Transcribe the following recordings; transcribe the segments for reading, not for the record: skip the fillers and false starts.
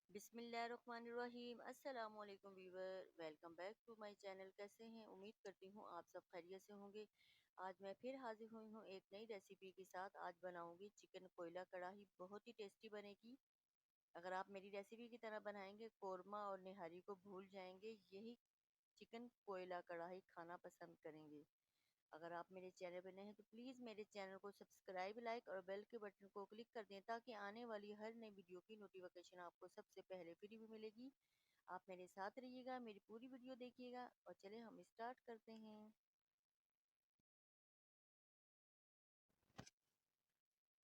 बिस्मिल्लाहिर्रहमानिर्रहीम। अस्सलाम वालेकुम viewer, welcome back to my channel. कैसे हैं? उम्मीद करती हूँ आप सब खैरियत से होंगे। आज मैं फिर हाजिर हुई हूँ एक नई रेसिपी के साथ। आज बनाऊंगी चिकन कोयला कढ़ाई, बहुत ही टेस्टी बनेगी। अगर आप मेरी रेसिपी की तरह बनाएंगे, कोरमा और निहारी को भूल जाएंगे, यही चिकन कोयला कढ़ाई खाना पसंद करेंगे। अगर आप मेरे चैनल पर नए हैं तो प्लीज़ मेरे चैनल को सब्सक्राइब, लाइक और बेल के बटन को क्लिक कर दें ताकि आने वाली हर नई वीडियो की नोटिफिकेशन आपको सबसे पहले फ्री में मिलेगी। आप मेरे साथ रहिएगा, मेरी पूरी वीडियो देखिएगा और चले हम स्टार्ट करते हैं।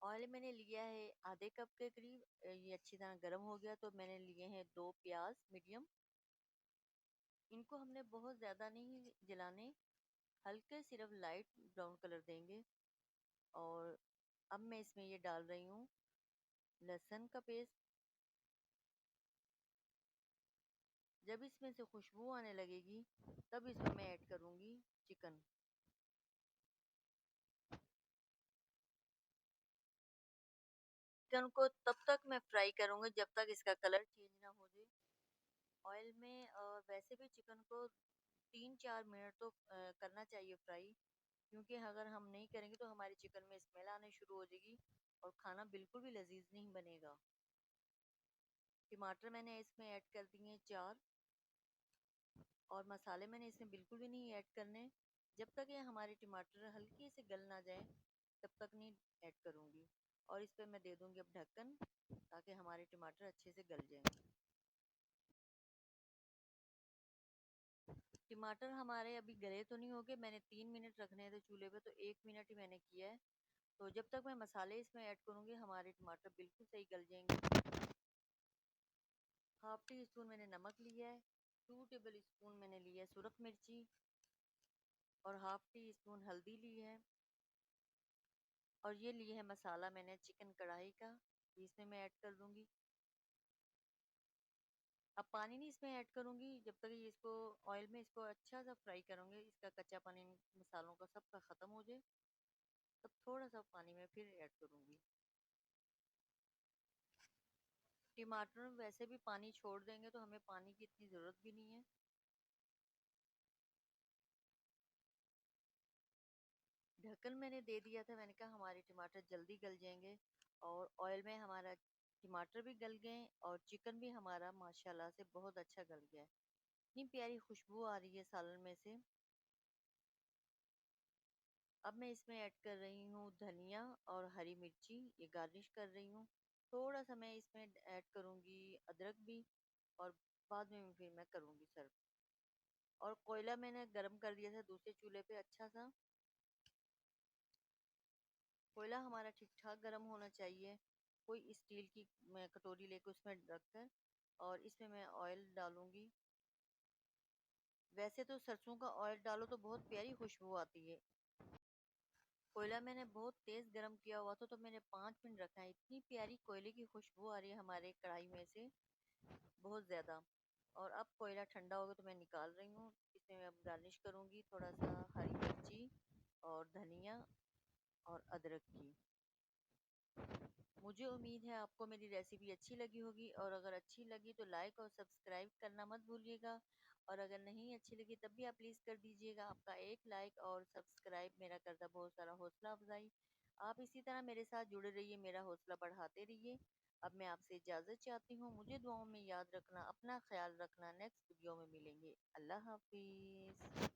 ऑयल मैंने लिया है आधे कप के करीब। ये अच्छी तरह गर्म हो गया तो मैंने लिए हैं दो प्याज मीडियम। इनको हमने बहुत ज़्यादा नहीं जलाने, हल्के सिर्फ लाइट ब्राउन कलर देंगे। और अब मैं इसमें ये डाल रही हूँ लहसुन का पेस्ट। जब इसमें से खुशबू आने लगेगी तब इसमें मैं ऐड करूँगी चिकन। चिकन को तब तक मैं फ्राई करूँगी जब तक इसका कलर चेंज ना हो जाए ऑयल में। और वैसे भी चिकन को 3-4 मिनट तो करना चाहिए फ्राई, क्योंकि अगर हम नहीं करेंगे तो हमारे चिकन में स्मेल आने शुरू हो जाएगी और खाना बिल्कुल भी लजीज नहीं बनेगा। टमाटर मैंने इसमें ऐड कर दिए हैं 4। और मसाले मैंने इसमें बिल्कुल भी नहीं ऐड करने। जब तक ये हमारे टमाटर हल्के से गल ना जाए तब तक नहीं ऐड करूँगी। और इस पर मैं दे दूँगी अब ढक्कन, ताकि हमारे टमाटर अच्छे से गल जाएं। टमाटर हमारे अभी गले तो नहीं हो गए, मैंने 3 मिनट रखने थे चूल्हे पे तो 1 मिनट ही मैंने किया है। तो जब तक मैं मसाले इसमें ऐड करूँगी हमारे टमाटर बिल्कुल सही गल जाएंगे। हाफ टी स्पून मैंने नमक लिया है, 2 टेबल स्पून मैंने लिया है सुरख मिर्ची और हाफ टी स्पून हल्दी ली है। और ये लिए है मसाला मैंने चिकन कढ़ाई का, इसमें मैं ऐड कर दूंगी। अब पानी नहीं इसमें ऐड करूंगी, जब तक ये इसको ऑयल में इसको अच्छा सा फ्राई करूंगी, इसका कच्चा पानी मसालों का सबका ख़त्म हो जाए, तब थोड़ा सा पानी में फिर ऐड करूंगी। टमाटर वैसे भी पानी छोड़ देंगे तो हमें पानी की इतनी ज़रूरत भी नहीं है। ढक्कन मैंने दे दिया था, मैंने कहा हमारे टमाटर जल्दी गल जाएंगे। और ऑयल में हमारा टमाटर भी गल गए और चिकन भी हमारा माशाल्लाह से बहुत अच्छा गल गया है। इतनी प्यारी खुशबू आ रही है सालन में से। अब मैं इसमें ऐड कर रही हूँ धनिया और हरी मिर्ची, ये गार्निश कर रही हूँ। थोड़ा सा मैं इसमें ऐड करूँगी अदरक भी, और बाद में फिर मैं करूँगी सर्व। और कोयला मैंने गरम कर दिया था दूसरे चूल्हे पे अच्छा सा। कोयला हमारा ठीक ठाक गर्म होना चाहिए। कोई स्टील की मैं कटोरी लेकर उसमें रखकर और इसमें मैं ऑयल डालूंगी। वैसे तो सरसों का ऑयल डालो तो बहुत प्यारी खुशबू आती है। कोयला मैंने बहुत तेज गरम किया हुआ था तो मैंने 5 मिनट रखा है। इतनी प्यारी कोयले की खुशबू आ रही है हमारे कढ़ाई में से, बहुत ज्यादा। और अब कोयला ठंडा हो गया तो मैं निकाल रही हूँ। इसमें मैं अब गार्निश करूंगी थोड़ा सा हरी मिर्ची और धनिया और अदरक की। मुझे उम्मीद है आपको मेरी रेसिपी अच्छी लगी होगी, और अगर अच्छी लगी तो लाइक और सब्सक्राइब करना मत भूलिएगा। और अगर नहीं अच्छी लगी तब भी आप प्लीज़ कर दीजिएगा। आपका एक लाइक और सब्सक्राइब मेरा करता बहुत सारा हौसला अफजाई। आप इसी तरह मेरे साथ जुड़े रहिए, मेरा हौसला बढ़ाते रहिए। अब मैं आपसे इजाज़त चाहती हूँ, मुझे दुआओं में याद रखना, अपना ख्याल रखना। नेक्स्ट वीडियो में मिलेंगे। अल्लाह हाफिज़।